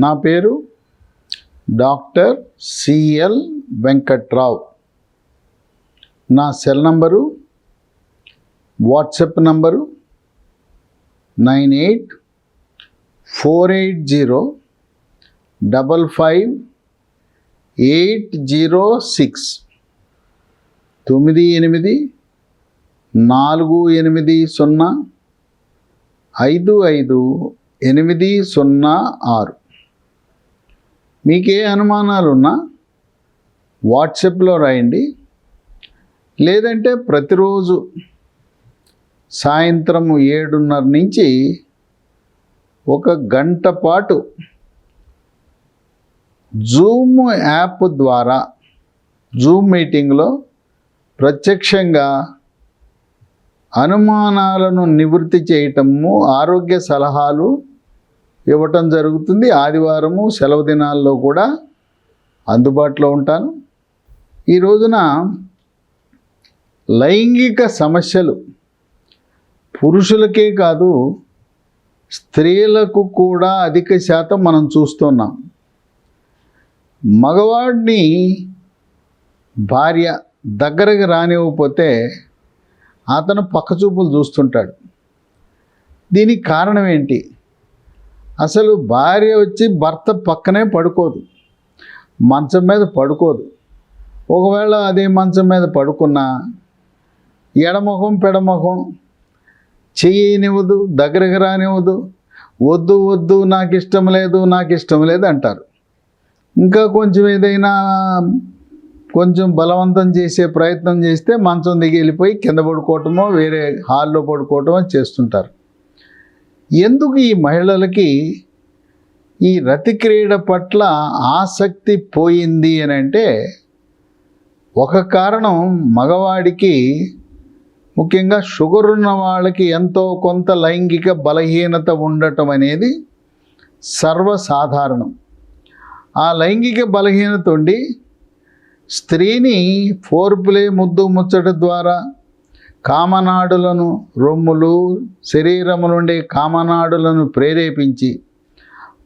నా పేరు doctor CL Venkatrao. నా సెల్ నంబరు, వాట్సాప్ నంబరు 9848555806 9848055806. మీకే అనుమానాలున్నా వాట్సాప్లో రాయండి, లేదంటే ప్రతిరోజు సాయంత్రం 7:30 నుంచి 1 గంట పాటు జూమ్ యాప్ ద్వారా జూమ్ మీటింగ్లో ప్రత్యక్షంగా అనుమానాలను నివృత్తి చేయటము, ఆరోగ్య సలహాలు ఇవ్వటం జరుగుతుంది. ఆదివారము సెలవు దినాల్లో కూడా అందుబాటులో ఉంటాను. ఈ రోజున లైంగిక సమస్యలు పురుషులకే కాదు, స్త్రీలకు కూడా అధిక శాతం మనం చూస్తున్నాం. మగవాడిని భార్య దగ్గరకు రానివ్వకపోతే అతను పక్కచూపులు చూస్తుంటాడు. దీనికి కారణం ఏంటి? అసలు భార్య వచ్చి భర్త పక్కనే పడుకోదు, మంచం మీద పడుకోదు. ఒకవేళ అదే మంచం మీద పడుకున్నా ఎడముఖం పెడముఖం చెయ్యనివ్వదు, దగ్గరకు రానివ్వదు. వద్దు వద్దు, నాకు ఇష్టం లేదు అంటారు. ఇంకా కొంచెం ఏదైనా కొంచెం బలవంతం చేసే ప్రయత్నం చేస్తే మంచం దిగి వెళ్ళిపోయి కింద పడుకోవటమో వేరే హాల్లో పడుకోవటమో చేస్తుంటారు. ఎందుకు ఈ మహిళలకి ఈ రతి క్రీడ పట్ల ఆసక్తి పోయింది అని అంటే, ఒక కారణం మగవాడికి, ముఖ్యంగా షుగర్ ఉన్న వాళ్ళకి ఎంతో కొంత లైంగిక బలహీనత ఉండటం అనేది సర్వసాధారణం. ఆ లైంగిక బలహీనత ఉండి స్త్రీని ఫోర్ప్లే, ముద్దు ముచ్చట ద్వారా కామనాడులను, రొమ్ములు, శరీరము నుండి కామనాడులను ప్రేరేపించి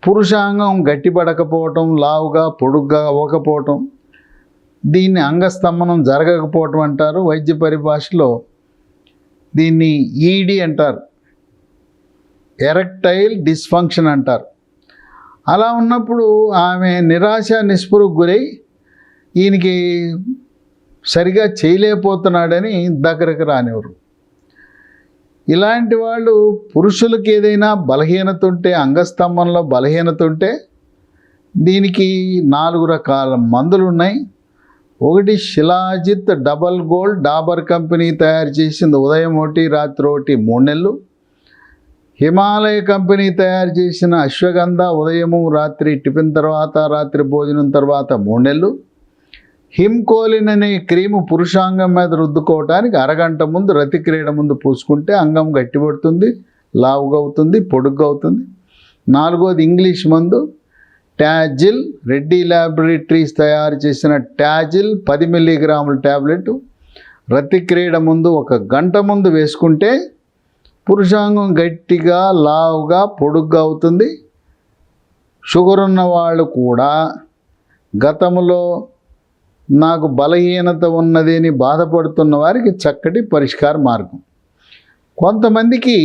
పురుషాంగం గట్టిపడకపోవటం, లావుగా పొడుగ్గా అవ్వకపోవటం, దీన్ని అంగస్తంభనం జరగకపోవటం అంటారు. వైద్య పరిభాషలో దీన్ని ఈడి అంటారు, ఎరెక్టైల్ డిస్ఫంక్షన్ అంటారు. అలా ఉన్నప్పుడు ఆమె నిరాశ నిస్పృహకు గురై ఈయనకి సరిగా చేయలేకపోతున్నాడని దగ్గరకు రానివ్వరు. ఇలాంటి వాళ్ళు, పురుషులకు ఏదైనా బలహీనత ఉంటే, అంగస్తంభంలో బలహీనత ఉంటే దీనికి 4 రకాల మందులు ఉన్నాయి. ఒకటి shilajit double gold, Dabur company తయారు చేసింది, ఉదయం 1 రాత్రి 1 3 నెలలు. హిమాలయ కంపెనీ తయారు చేసిన అశ్వగంధ, ఉదయము రాత్రి టిఫిన్ తర్వాత, రాత్రి భోజనం తర్వాత 3 నెలలు. హిమ్కోలిన్ అనే క్రీము పురుషాంగం మీద రుద్దుకోవటానికి అరగంట ముందు, రతి క్రీడ ముందు పూసుకుంటే అంగం గట్టిపడుతుంది, లావుగా అవుతుంది, పొడుగ్గా అవుతుంది. 4వది ఇంగ్లీష్ మందు టాజిల్, రెడ్డి ల్యాబొరేటరీస్ తయారు చేసిన టాజిల్ 10 మిల్లీగ్రాముల ట్యాబ్లెట్ రతి క్రీడ ముందు 1 గంట ముందు వేసుకుంటే పురుషాంగం గట్టిగా, లావుగా, పొడుగ్గా అవుతుంది. షుగర్ ఉన్న వాళ్ళు కూడా గతంలో నాకు బలహీనత ఉన్నది అని బాధపడుతున్న వారికి చక్కటి పరిష్కార మార్గం. కొంతమందికి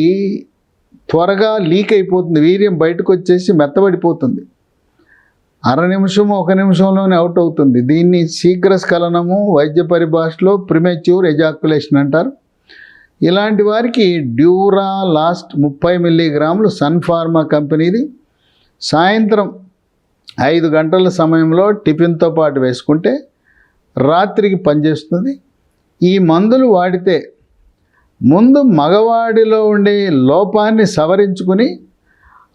త్వరగా లీక్ అయిపోతుంది, వీర్యం బయటకు వచ్చేసి మెత్తబడిపోతుంది, 1/2 నిమిషం 1 నిమిషంలోనే అవుట్ అవుతుంది. దీన్ని శీఘ్రస్ఖలనము, వైద్య పరిభాషలో ప్రిమెచ్యూర్ ఎజాక్యులేషన్ అంటారు. ఇలాంటి వారికి డ్యూరా లాస్ట్ 30 మిల్లీగ్రాములు సన్ఫార్మా కంపెనీది సాయంత్రం 5 గంటల సమయంలో టిఫిన్తో పాటు వేసుకుంటే రాత్రికి పనిచేస్తుంది. ఈ మందులు వాడితే ముందు మగవాడిలో ఉండే లోపాన్ని సవరించుకుని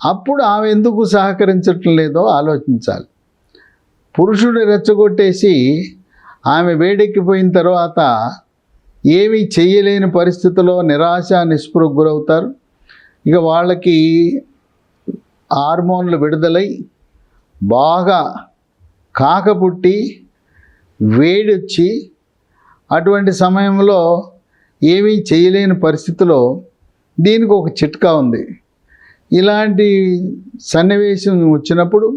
అప్పుడు ఆమె ఎందుకు సహకరించటం లేదో ఆలోచించాలి. పురుషుడు రెచ్చగొట్టేసి ఆమె వేడెక్కిపోయిన తర్వాత ఏమీ చెయ్యలేని పరిస్థితిలో నిరాశ నిస్పృహకు గురవుతారు. ఇక వాళ్ళకి హార్మోన్లు విడుదలై బాగా కాకపుట్టి వేడొచ్చి, అటువంటి సమయంలో ఏమీ చేయలేని పరిస్థితిలో దీనికి ఒక చిట్కా ఉంది. ఇలాంటి సన్నివేశం వచ్చినప్పుడు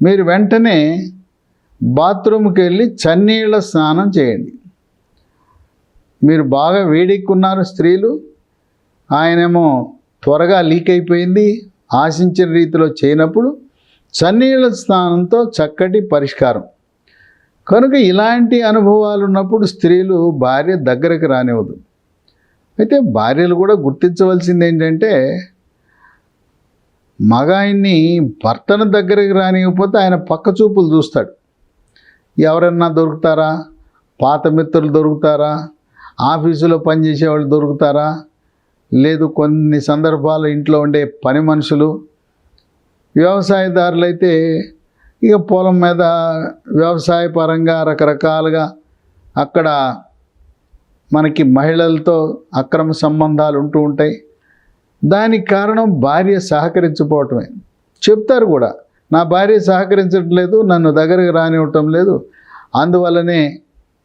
మీరు వెంటనే బాత్రూమ్కి వెళ్ళి చన్నీళ్ళ స్నానం చేయండి. మీరు బాగా వేడెక్కున్నారు స్త్రీలు, ఆయనేమో త్వరగా లీక్ అయిపోయింది, ఆశించిన రీతిలో చేయనప్పుడు చన్నీళ్ళ స్నానంతో చక్కటి పరిష్కారం. కనుక ఇలాంటి అనుభవాలు ఉన్నప్పుడు స్త్రీలు భార్య దగ్గరకు రానివ్వదు. అయితే భార్యలు కూడా గుర్తించవలసింది ఏంటంటే, మగాయన్ని భర్తను దగ్గరికి రానివ్వకపోతే ఆయన పక్క చూపులు చూస్తాడు. ఎవరన్నా దొరుకుతారా, పాత మిత్రులు దొరుకుతారా, ఆఫీసులో పనిచేసేవాళ్ళు దొరుకుతారా, లేదు కొన్ని సందర్భాలు ఇంట్లో ఉండే పని మనుషులు, వ్యవసాయదారులైతే ఇక పొలం మీద వ్యవసాయ పరంగా రకరకాలుగా అక్కడ మనకి మహిళలతో అక్రమ సంబంధాలు ఉంటూ ఉంటాయి. దానికి కారణం భార్య సహకరించకపోవటమే. చెప్తారు కూడా, నా భార్య సహకరించట్లేదు, నన్ను దగ్గరకు రానివ్వటం లేదు, అందువల్లనే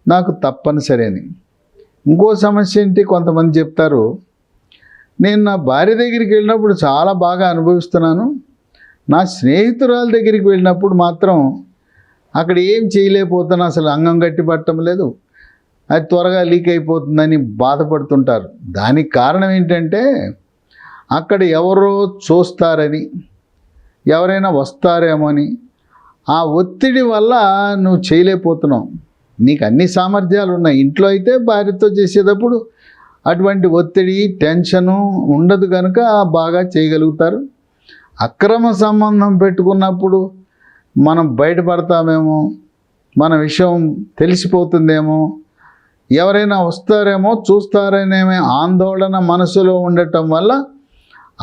నాకు తప్పనిసరి అని. ఇంకో సమస్య ఏంటి, కొంతమంది చెప్తారు, నేను నా భార్య దగ్గరికి వెళ్ళినప్పుడు చాలా బాగా అనుభవిస్తున్నాను, నా స్నేహితురాల దగ్గరికి వెళ్ళినప్పుడు మాత్రం అక్కడ ఏం చేయలేకపోతున్నా, అసలు అంగం గట్టి పట్టడం లేదు, అది త్వరగా లీక్ అయిపోతుందని బాధపడుతుంటారు. దానికి కారణం ఏంటంటే, అక్కడ ఎవరో చూస్తారని, ఎవరైనా వస్తారేమో అని, ఆ ఒత్తిడి వల్ల నువ్వు చేయలేకపోతున్నావు. నీకు అన్ని సామర్థ్యాలు ఉన్నాయి, ఇంట్లో అయితే భార్యతో చేసేటప్పుడు అటువంటి ఒత్తిడి టెన్షను ఉండదు కనుక బాగా చేయగలుగుతారు. అక్రమ సంబంధం పెట్టుకున్నప్పుడు మనం బయటపడతామేమో, మన విషయం తెలిసిపోతుందేమో, ఎవరైనా వస్తారేమో చూస్తారనేమే ఆందోళన మనసులో ఉండటం వల్ల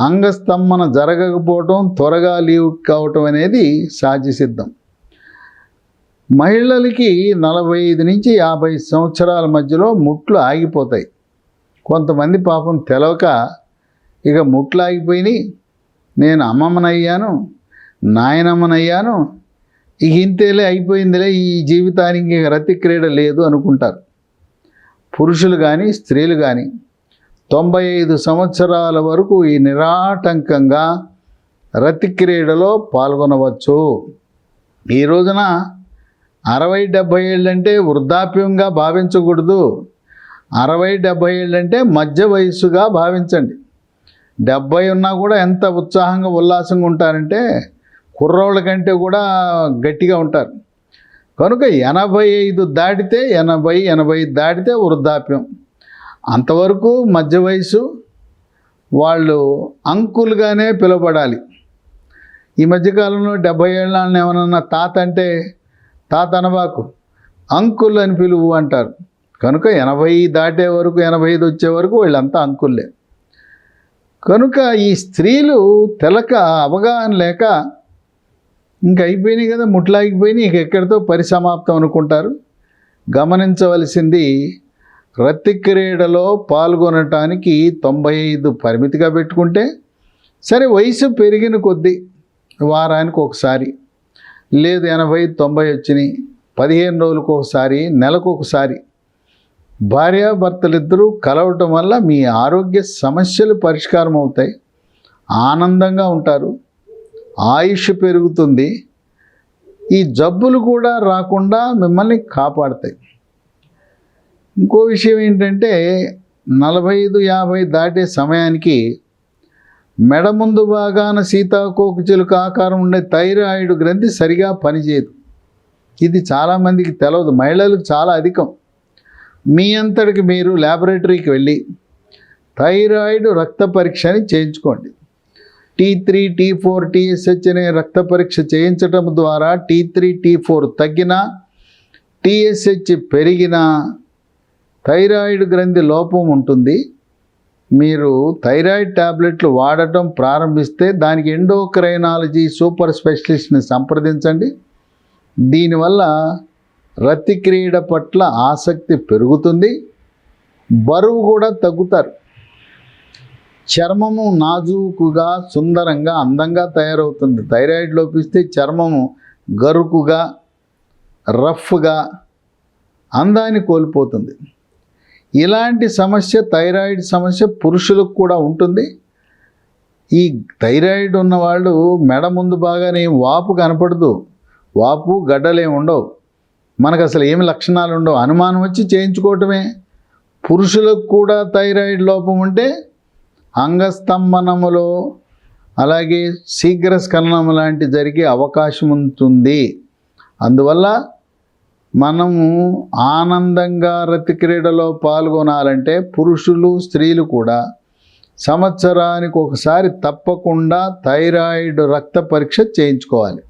అంగస్తంభన జరగకపోవటం, త్వరగా లీవ్ కావటం అనేది సహజసిద్ధం. మహిళలకి 45 నుంచి 50 సంవత్సరాల మధ్యలో ముట్లు ఆగిపోతాయి. కొంతమంది పాపం తెలవక ఇక ముట్లు ఆగిపోయినాయి, నేను అమ్మమ్మనయ్యాను, నాయనమ్మనయ్యాను, ఇక ఇంతేలే అయిపోయిందిలే, ఈ జీవితానికి రతి క్రీడ లేదు అనుకుంటారు. పురుషులు కానీ స్త్రీలు కానీ 95 సంవత్సరాల వరకు ఈ నిరాటంకంగా రతి క్రీడలో పాల్గొనవచ్చు. ఈ రోజున 60-70 ఏళ్ళంటే వృద్ధాప్యంగా భావించకూడదు. 60-70 ఏళ్ళంటే మధ్య వయస్సుగా భావించండి. 70 ఉన్నా కూడా ఎంత ఉత్సాహంగా ఉల్లాసంగా ఉంటారంటే కుర్రోళ్ళ కంటే కూడా గట్టిగా ఉంటారు. కనుక 85 దాటితే 80 దాటితే వృద్ధాప్యం, అంతవరకు మధ్య వయసు, వాళ్ళు అంకుల్గానే పిలువబడాలి. ఈ మధ్యకాలంలో 70 ఏళ్ళని ఏమన్నా తాత అంటే, తాత అనబాకు, అంకుల్ అని పిలువు అంటారు. కనుక 80 దాటే వరకు, 85 వచ్చే వరకు వీళ్ళంతా అంకుల్లే. కనుక ఈ స్త్రీలు తెలక అవగాహన లేక ఇంక అయిపోయినాయి కదా, ముట్లాగిపోయినాయి, ఇక ఎక్కడితో పరిసమాప్తం అనుకుంటారు. గమనించవలసింది, రతి క్రీడలో పాల్గొనటానికి 95 పరిమితిగా పెట్టుకుంటే సరే, వయసు పెరిగిన కొద్దీ వారానికి ఒకసారి, లేదు 80-90 వచ్చినాయి, 15 రోజులకు ఒకసారి, నెలకు ఒకసారి భార్యాభర్తలిద్దరూ కలవటం వల్ల మీ ఆరోగ్య సమస్యలు పరిష్కారం అవుతాయి, ఆనందంగా ఉంటారు, ఆయుష్ పెరుగుతుంది, ఈ జబ్బులు కూడా రాకుండా మిమ్మల్ని కాపాడతాయి. ఇంకో విషయం ఏంటంటే, 45-50 దాటే సమయానికి మెడ ముందు భాగాన సీతాకోక చిలుక ఆకారం ఉండే థైరాయిడ్ గ్రంథి సరిగా పనిచేయదు. ఇది చాలామందికి తెలియదు, మహిళలకు చాలా అధికం. మీ అంతటికి మీరు ల్యాబొరేటరీకి వెళ్ళి థైరాయిడ్ రక్త పరీక్షని చేయించుకోండి. T3, T4, TSH అనే రక్త పరీక్ష చేయించటం ద్వారా T3, T4 తగ్గినా, TSH పెరిగినా థైరాయిడ్ గ్రంథి లోపం ఉంటుంది. మీరు థైరాయిడ్ టాబ్లెట్లు వాడటం ప్రారంభిస్తే దానికి ఎండోక్రైనాలజీ సూపర్ స్పెషలిస్ట్ని సంప్రదించండి. దీనివల్ల రతి క్రీడ పట్ల ఆసక్తి పెరుగుతుంది, బరువు కూడా తగ్గుతారు, చర్మము నాజూకుగా, సుందరంగా, అందంగా తయారవుతుంది. థైరాయిడ్ లోపిస్తే చర్మము గరుకుగా, రఫ్గా, అందాన్ని కోల్పోతుంది. ఇలాంటి సమస్య, థైరాయిడ్ సమస్య పురుషులకు కూడా ఉంటుంది. ఈ థైరాయిడ్ ఉన్నవాళ్ళు మెడ ముందు బాగానే వాపు కనపడదు, వాపు గడ్డలేమి ఉండవు, మనకు అసలు ఏమి లక్షణాలు ఉండవు, అనుమానం వచ్చి చేయించుకోవటమే. పురుషులకు కూడా థైరాయిడ్ లోపం ఉంటే అంగస్తంభనములో అలాగే శీఘ్రస్ఖలనం లాంటి జరిగే అవకాశం ఉంటుంది. అందువల్ల మనము ఆనందంగా రతి క్రీడలో పాల్గొనాలంటే పురుషులు స్త్రీలు కూడా సంవత్సరానికి ఒకసారి తప్పకుండా థైరాయిడ్ రక్త పరీక్ష చేయించుకోవాలి.